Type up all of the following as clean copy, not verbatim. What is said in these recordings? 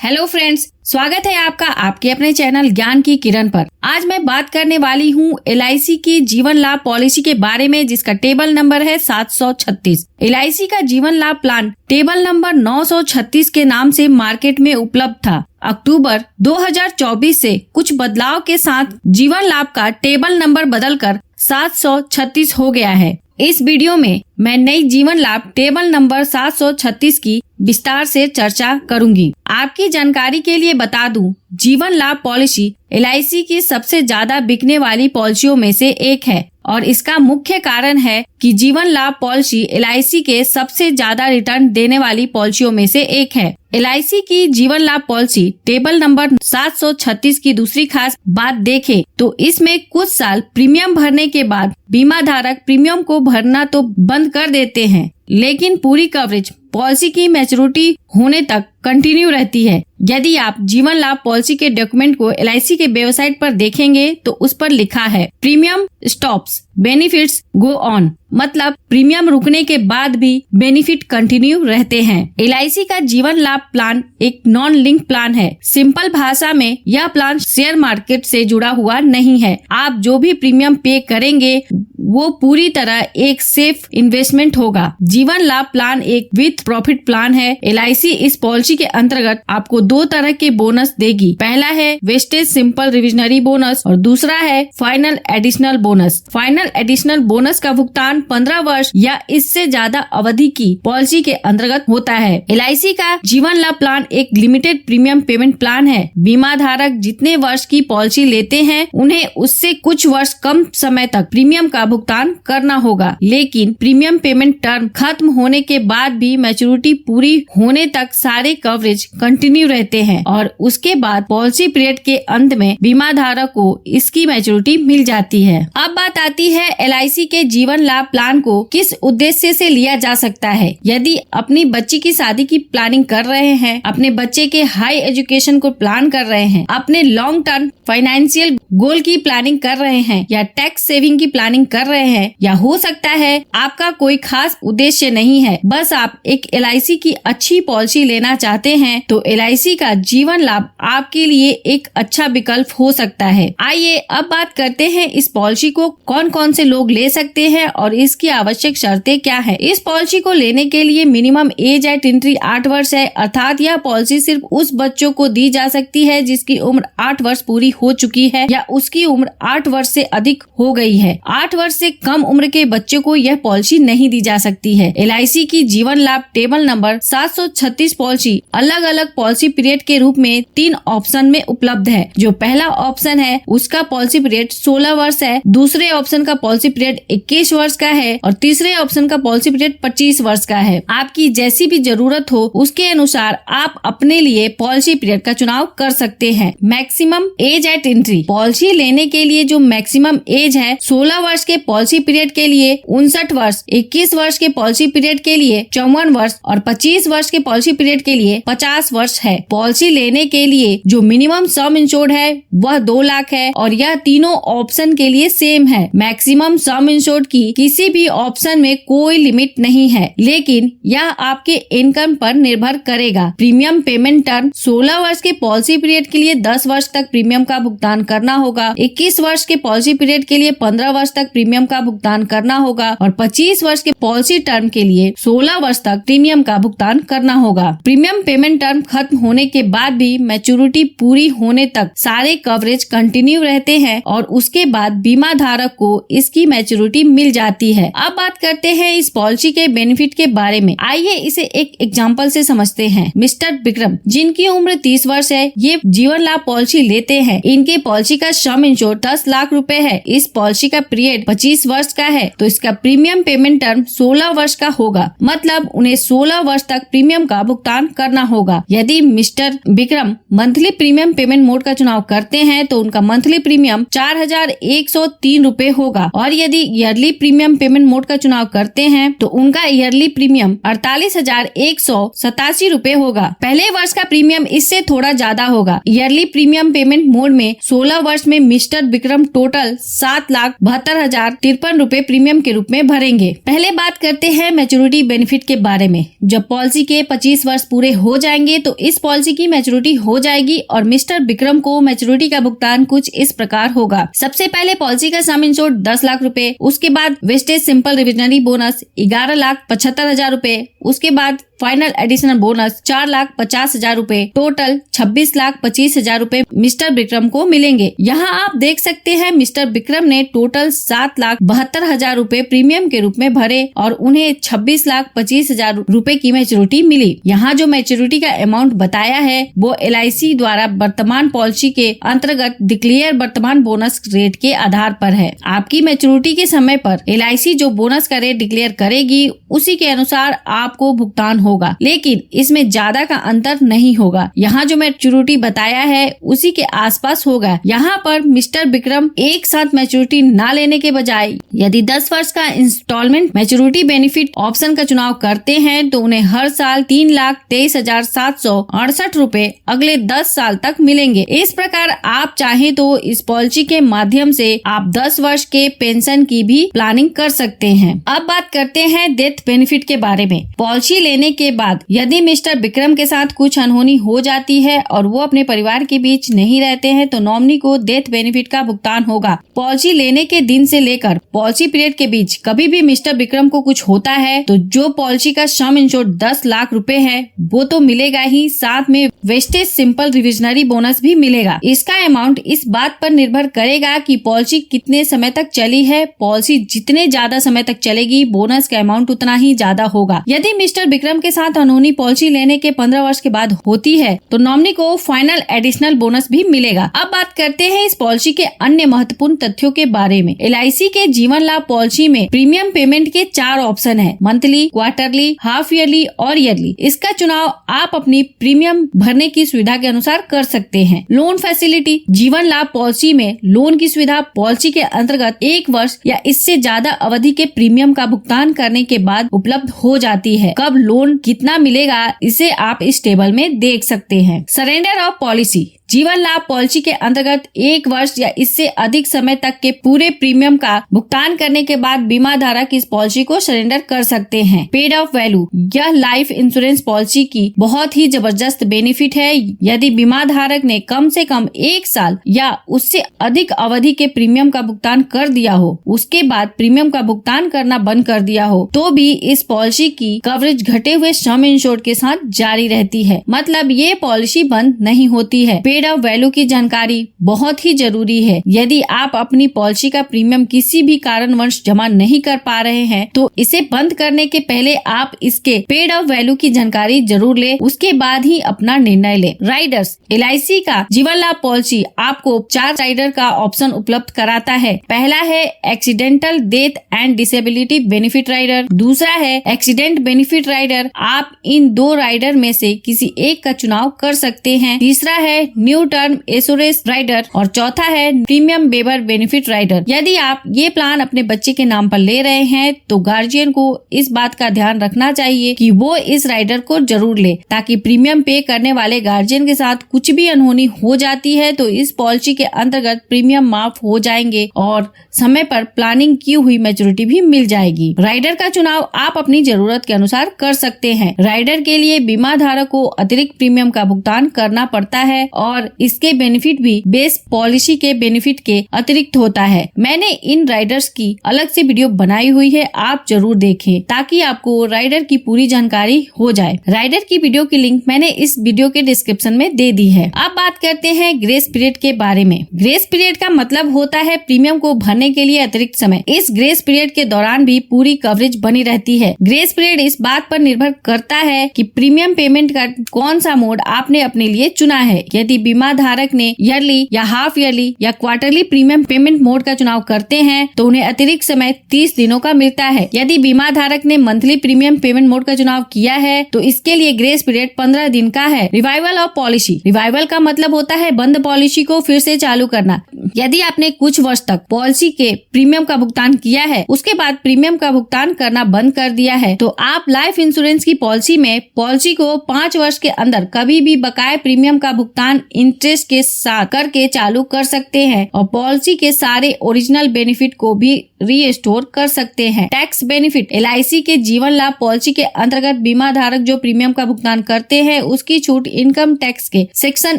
Hello friends, स्वागत है आपका आपके अपने चैनल ज्ञान की किरण पर। आज मैं बात करने वाली हूँ LIC की जीवन लाभ पॉलिसी के बारे में, जिसका टेबल नंबर है 736। LIC का जीवन लाभ प्लान टेबल नंबर 936 के नाम से मार्केट में उपलब्ध था। अक्टूबर 2024 से कुछ बदलाव के साथ जीवन लाभ का टेबल नंबर बदलकर 736 हो गया है। इस वीडियो में मैं नई जीवन लाभ टेबल नंबर 736 की विस्तार से चर्चा करूंगी। आपकी जानकारी के लिए बता दूं, जीवन लाभ पॉलिसी LIC की सबसे ज्यादा बिकने वाली पॉलिसियों में से एक है और इसका मुख्य कारण है कि जीवन लाभ पॉलिसी LIC के सबसे ज्यादा रिटर्न देने वाली पॉलिसियों में से एक है। LIC की जीवन लाभ पॉलिसी टेबल नंबर 736 की दूसरी खास बात देखें तो इसमें कुछ साल प्रीमियम भरने के बाद बीमा धारक प्रीमियम को भरना तो बंद कर देते हैं, लेकिन पूरी कवरेज पॉलिसी की मैच्योरिटी होने तक कंटिन्यू रहती है। यदि आप जीवन लाभ पॉलिसी के डॉक्यूमेंट को LIC के वेबसाइट पर देखेंगे तो उस पर लिखा है premium stops benefits go on, मतलब प्रीमियम रुकने के बाद भी बेनिफिट कंटिन्यू रहते हैं। LIC का जीवन लाभ प्लान एक नॉन लिंक प्लान है। सिंपल भाषा में यह प्लान शेयर मार्केट से जुड़ा हुआ नहीं है। आप जो भी प्रीमियम पे करेंगे वो पूरी तरह एक सेफ इन्वेस्टमेंट होगा। जीवन लाभ प्लान एक विथ प्रॉफिट प्लान है। LIC इस पॉलिसी के अंतर्गत आपको दो तरह के बोनस देगी। पहला है वेस्टेज सिंपल रिविजनरी बोनस और दूसरा है final additional bonus. Final additional bonus का भुगतान 15 वर्ष या इससे ज्यादा अवधि की पॉलिसी के अंतर्गत होता है। LIC का जीवन लाभ प्लान एक लिमिटेड प्रीमियम पेमेंट प्लान है। बीमा धारक जितने वर्ष की पॉलिसी लेते हैं उन्हें उससे कुछ वर्ष कम समय तक प्रीमियम का भुगतान करना होगा, लेकिन प्रीमियम पेमेंट टर्म खत्म होने के बाद भी मैच्योरिटी पूरी होने तक सारे कवरेज कंटिन्यू रहते हैं और उसके बाद पॉलिसी पीरियड के अंत में बीमा धारक को इसकी मैच्योरिटी मिल जाती है। अब बात आती है LIC के जीवन लाभ प्लान को किस उद्देश्य से लिया जा सकता है। यदि अपनी बच्ची की शादी की प्लानिंग कर रहे हैं, अपने बच्चे के हाई एजुकेशन को प्लान कर रहे हैं, अपने लॉन्ग टर्म फाइनेंशियल गोल की प्लानिंग कर रहे हैं या टैक्स सेविंग की प्लानिंग कर रहे हैं, या हो सकता है आपका कोई खास उद्देश्य नहीं है, बस आप एक LIC की अच्छी पॉलिसी लेना चाहते हैं, तो LIC का जीवन लाभ आपके लिए एक अच्छा विकल्प हो सकता है। आइए अब बात करते हैं इस पॉलिसी को कौन कौन से लोग ले सकते हैं और इसकी आवश्यक शर्तें क्या है। इस पॉलिसी को लेने के लिए मिनिमम एज एट एंट्री 8 वर्ष है, अर्थात यह पॉलिसी सिर्फ उस बच्चों को दी जा सकती है जिसकी उम्र 8 वर्ष पूरी हो चुकी है या उसकी उम्र 8 वर्ष से अधिक हो गई है। 8 वर्ष से कम उम्र के बच्चों को यह पॉलिसी नहीं दी जा सकती है। LIC की जीवन लाभ टेबल नंबर 736 पॉलिसी अलग अलग पॉलिसी पीरियड के रूप में 3 ऑप्शन में उपलब्ध है। जो पहला ऑप्शन है उसका पॉलिसी पीरियड 16 वर्ष है, दूसरे ऑप्शन का पॉलिसी पीरियड 21 वर्ष का है और तीसरे ऑप्शन का पॉलिसी पीरियड 25 वर्ष का है। आपकी जैसी भी जरूरत हो उसके अनुसार आप अपने लिए पॉलिसी पीरियड का चुनाव कर सकते हैं। Maximum age eight entry policy लेने के लिए जो मैक्सिमम एज है 16 वर्ष के पॉलिसी पीरियड के लिए 59 वर्ष, 21 वर्ष के पॉलिसी पीरियड के लिए 54 वर्ष और 25 वर्ष के पॉलिसी पीरियड के लिए 50 वर्ष है। पॉलिसी लेने के लिए जो मिनिमम सम इंश्योर्ड है वह 2 लाख है और यह तीनों ऑप्शन के लिए सेम है। मैक्सिमम सम इंश्योर्ड की किसी भी ऑप्शन में कोई लिमिट नहीं है, लेकिन यह आपके इनकम पर निर्भर करेगा। प्रीमियम पेमेंट टर्म 16 वर्ष के पॉलिसी पीरियड के लिए 10 वर्ष तक प्रीमियम का भुगतान करना होगा, 21 वर्ष के पॉलिसी पीरियड के लिए 15 वर्ष तक प्रीमियम का भुगतान करना होगा और 25 वर्ष के पॉलिसी टर्म के लिए 16 वर्ष तक प्रीमियम का भुगतान करना होगा। प्रीमियम पेमेंट टर्म खत्म होने के बाद भी मैच्योरिटी पूरी होने तक सारे कवरेज कंटिन्यू रहते हैं और उसके बाद बीमा धारक को इसकी मैच्योरिटी मिल जाती है। अब बात करते हैं इस पॉलिसी के बेनिफिट के बारे में। आइए इसे एक एग्जांपल से समझते हैं। मिस्टर विक्रम जिनकी उम्र 30 वर्ष है, ये जीवन लाभ पॉलिसी लेते हैं। इनके पॉलिसी का सम इंश्योर 10 लाख रुपए है। इस पॉलिसी का पीरियड 25 वर्ष का है, तो इसका प्रीमियम पेमेंट टर्म 16 वर्ष का होगा, मतलब उन्हें 16 वर्ष तक प्रीमियम का भुगतान करना होगा। यदि mister Vikram monthly premium payment mode का चुनाव करते हैं तो उनका मंथली प्रीमियम 4103 रुपए होगा और यदि ईयरली प्रीमियम पेमेंट मोड का चुनाव करते हैं तो उनका ईयरली प्रीमियम 48,187 रुपए होगा। पहले वर्ष का प्रीमियम इससे थोड़ा ज्यादा होगा। ईयरली प्रीमियम पेमेंट मोड में 16 वर्ष में मिस्टर विक्रम टोटल 7,72,053 रुपए प्रीमियम के रूप में भरेंगे। पहले बात करते हैं मैच्योरिटी बेनिफिट के बारे में। जब पॉलिसी के 25 वर्ष पूरे हो जाएंगे तो इस पॉलिसी की मैच्योरिटी हो जाएगी और मिस्टर विक्रम को मैच्योरिटी का भुगतान कुछ इस प्रकार होगा। सबसे पहले पॉलिसी का सम इंश्योर्ड 10 लाख रुपए, उसके बाद वेस्टेज सिंपल रिविजनरी बोनस 11,75,000 रुपए, उसके बाद फाइनल एडिशनल बोनस 4,50,000 रुपए, टोटल 26,25,000 रुपए मिस्टर विक्रम को मिलेंगे। यहाँ आप देख सकते हैं मिस्टर विक्रम ने टोटल 7,72,000 रुपए प्रीमियम के रूप में भरे और उन्हें 26,25,000 रुपए की मैच्योरिटी मिली। यहाँ जो मैच्योरिटी का अमाउंट बताया है वो LIC द्वारा वर्तमान पॉलिसी के अंतर्गत डिक्लेयर वर्तमान बोनस रेट के आधार पर है। आपकी मैच्योरिटी के समय पर LIC जो बोनस का रेट डिक्लेयर करेगी उसी के अनुसार आपको भुगतान होगा, लेकिन इसमें ज्यादा का अंतर नहीं होगा। यहाँ जो मैच्योरिटी बताया है उसी के आसपास होगा। यहाँ पर मिस्टर विक्रम एक साथ मैच्योरिटी ना लेने के बजाय यदि 10 वर्ष का इंस्टॉलमेंट मैच्योरिटी बेनिफिट ऑप्शन का चुनाव करते हैं तो उन्हें हर साल 3,23,768 रुपए अगले 10 साल तक मिलेंगे। इस प्रकार आप चाहे तो इस पॉलिसी के माध्यम से आप 10 वर्ष के पेंशन की भी प्लानिंग कर सकते हैं। अब बात करते हैं डेथ बेनिफिट के बारे में। पॉलिसी लेने के बाद यदि मिस्टर विक्रम के साथ कुछ अनहोनी हो जाती है और वो अपने परिवार के बीच नहीं रहते हैं तो नॉमिनी को डेथ बेनिफिट का भुगतान होगा। पॉलिसी लेने के दिन से लेकर पॉलिसी पीरियड के बीच कभी भी मिस्टर विक्रम को कुछ होता है तो जो पॉलिसी का सम इंश्योर्ड 10 लाख रुपए है वो तो मिलेगा ही, साथ में वेस्टेज सिंपल रिविजनरी बोनस भी मिलेगा। इसका अमाउंट इस बात पर निर्भर करेगा कि पॉलिसी कितने समय तक चली है। पॉलिसी जितने ज्यादा समय तक चलेगी बोनस का अमाउंट उतना ही ज्यादा होगा। यदि मिस्टर विक्रम के साथ अनहोनी पॉलिसी लेने के 15 वर्ष के बाद होती है तो नॉमिनी को फाइनल एडिशनल बोनस भी मिलेगा। अब बात करते हैं इस पॉलिसी के अन्य महत्वपूर्ण तथ्यों के बारे में। LIC के जीवन लाभ पॉलिसी में प्रीमियम पेमेंट के 4 ऑप्शन है, मंथली, क्वार्टरली, हाफ ईयरली और ईयरली। इसका चुनाव आप अपनी प्रीमियम भरने की सुविधा के अनुसार कर सकते हैं। लोन फैसिलिटी, जीवन लाभ पॉलिसी में लोन की सुविधा पॉलिसी के अंतर्गत 1 वर्ष या इससे ज्यादा अवधि के प्रीमियम का भुगतान करने के बाद उपलब्ध हो जाती है। कब लोन कितना मिलेगा इसे आप इस टेबल में देख सकते हैं। सरेंडर ऑफ पॉलिसी, जीवन लाभ पॉलिसी के अंतर्गत 1 वर्ष या इससे अधिक समय तक के पूरे प्रीमियम का भुगतान करने के बाद बीमा धारक इस पॉलिसी को सरेंडर कर सकते हैं। पेड ऑफ वैल्यू, यह लाइफ इंश्योरेंस पॉलिसी की बहुत ही जबरदस्त बेनिफिट है। यदि बीमा धारक ने कम से कम 1 साल या उससे अधिक अवधि के प्रीमियम का भुगतान कर दिया हो, उसके बाद प्रीमियम का भुगतान करना बंद कर दिया हो तो भी इस पॉलिसी की कवरेज घटे हुए सम इंश्योर्ड के साथ जारी रहती है। मतलब ये पॉलिसी बंद नहीं होती है। पेड ऑफ वैल्यू की जानकारी बहुत ही जरूरी है। यदि आप अपनी पॉलिसी का प्रीमियम किसी भी कारणवश जमा नहीं कर पा रहे हैं तो इसे बंद करने के पहले आप इसके पेड ऑफ वैल्यू की जानकारी जरूर ले, उसके बाद ही अपना निर्णय ले। राइडर्स, LIC का जीवन लाभ पॉलिसी आपको 4 राइडर का ऑप्शन उपलब्ध कराता है। पहला है accidental death and disability benefit rider, दूसरा है एक्सीडेंट बेनिफिट राइडर। आप इन 2 राइडर में से किसी एक का चुनाव कर सकते हैं। तीसरा है न्यू टर्म एश्योरेंस राइडर और चौथा है प्रीमियम वेवर बेनिफिट राइडर। यदि आप ये प्लान अपने बच्चे के नाम पर ले रहे हैं तो गार्जियन को इस बात का ध्यान रखना चाहिए कि वो इस राइडर को जरूर ले, ताकि प्रीमियम पे करने वाले गार्जियन के साथ कुछ भी अनहोनी हो जाती है तो इस पॉलिसी के अंतर्गत प्रीमियम माफ हो जाएंगे और समय पर प्लानिंग की हुई मैच्योरिटी भी मिल जाएगी। राइडर का चुनाव आप अपनी जरूरत के अनुसार कर सकते हैं। राइडर के लिए बीमा धारक को अतिरिक्त प्रीमियम का भुगतान करना पड़ता है और इसके बेनिफिट भी बेस पॉलिसी के बेनिफिट के अतिरिक्त होता है। मैंने इन राइडर्स की अलग से वीडियो बनाई हुई है, आप जरूर देखें ताकि आपको राइडर की पूरी जानकारी हो जाए। राइडर की वीडियो की लिंक मैंने इस वीडियो के डिस्क्रिप्शन में दे दी है। अब बात करते हैं ग्रेस पीरियड के बारे में। ग्रेस पीरियड का मतलब होता है प्रीमियम को भरने के लिए अतिरिक्त समय। इस ग्रेस पीरियड के दौरान भी पूरी कवरेज बनी रहती है। ग्रेस पीरियड इस बात पर निर्भर करता है कि प्रीमियम पेमेंट का कौन सा मोड आपने अपने लिए चुना है। यदि बीमा धारक ने ईयरली या हाफ ईयरली या क्वार्टरली प्रीमियम पेमेंट मोड का चुनाव करते हैं तो उन्हें अतिरिक्त समय 30 दिनों का मिलता है। यदि बीमा धारक ने मंथली प्रीमियम पेमेंट मोड का चुनाव किया है तो इसके लिए ग्रेस पीरियड 15 दिन का है। रिवाइवल ऑफ पॉलिसी, रिवाइवल का मतलब होता है बंद पॉलिसी को फिर से चालू करना। यदि आपने कुछ वर्ष तक पॉलिसी के प्रीमियम का भुगतान किया है, उसके बाद प्रीमियम का भुगतान करना बंद कर दिया है, तो आप लाइफ इंश्योरेंस की पॉलिसी में पॉलिसी को 5 वर्ष के अंदर कभी भी बकाया प्रीमियम का भुगतान इंटरेस्ट के साथ करके चालू कर सकते हैं और पॉलिसी के सारे ओरिजिनल बेनिफिट को भी रीस्टोर कर सकते हैं। टैक्स बेनिफिट, LIC के जीवन लाभ पॉलिसी के अंतर्गत बीमा धारक जो प्रीमियम का भुगतान करते हैं उसकी छूट इनकम टैक्स के सेक्शन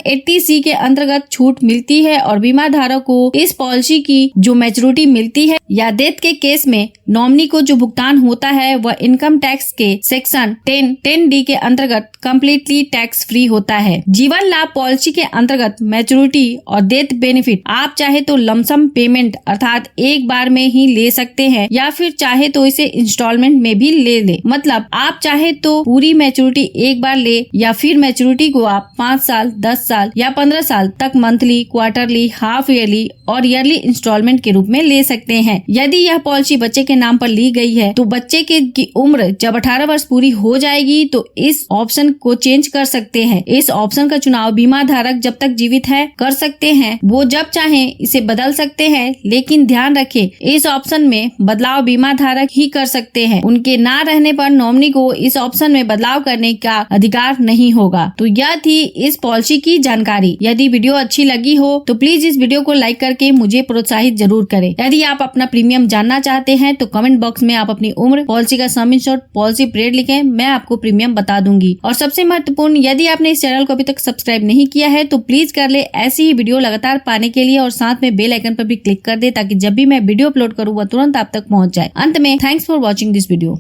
80C के अंतर्गत छूट मिलती है और बीमा धारक को इस पॉलिसी की जो मैच्योरिटी मिलती है या डेथ के केस में नॉमिनी को जो भुगतान होता है वह इनकम टैक्स के सेक्शन 10D के अंतर्गत कम्प्लीटली टैक्स फ्री होता है। जीवन लाभ पॉलिसी के अंतर्गत मैच्योरिटी और डेथ बेनिफिट आप चाहे तो लमसम पेमेंट अर्थात एक बार में ही ले सकते हैं या फिर चाहे तो इसे इंस्टॉलमेंट में भी ले। मतलब आप चाहे तो पूरी मैच्योरिटी एक बार ले या फिर मैच्योरिटी को आप 5 साल, 10 साल या 15 साल तक मंथली, क्वार्टरली, हाफ ईयरली और ईयरली इंस्टॉलमेंट के रूप में ले सकते हैं। यदि यह पॉलिसी बच्चे के नाम पर ली गई है तो बच्चे की उम्र जब 18 वर्ष पूरी हो जाएगी तो इस ऑप्शन को चेंज कर सकते हैं। इस ऑप्शन का चुनाव बीमा धारक जब तक जीवित है कर सकते हैं, वो जब चाहे इसे बदल सकते हैं, लेकिन ध्यान रखें इस ऑप्शन में बदलाव बीमा धारक ही कर सकते हैं। उनके ना रहने पर नॉमिनी को इस ऑप्शन में बदलाव करने का अधिकार नहीं होगा। तो यह थी इस पॉलिसी की जानकारी। यदि वीडियो अच्छी लगी हो तो प्लीज इस वीडियो को लाइक करके मुझे प्रोत्साहित जरूर करें। यदि आप अपना प्रीमियम जानना चाहते हैं तो कमेंट बॉक्स में आप अपनी उम्र, पॉलिसी का स्क्रीनशॉट, पॉलिसी पीरियड लिखें, मैं आपको प्रीमियम बता दूंगी। और सबसे महत्वपूर्ण, यदि आपने इस चैनल को अभी तक सब्सक्राइब नहीं किया है तो प्लीज कर ले ऐसी ही वीडियो लगातार पाने के लिए और साथ में बेल आइकन पर भी क्लिक कर दे ताकि जब भी मैं वीडियो अपलोड करूँ वह तुरंत आप तक पहुँच जाए। अंत में thanks for watching this video.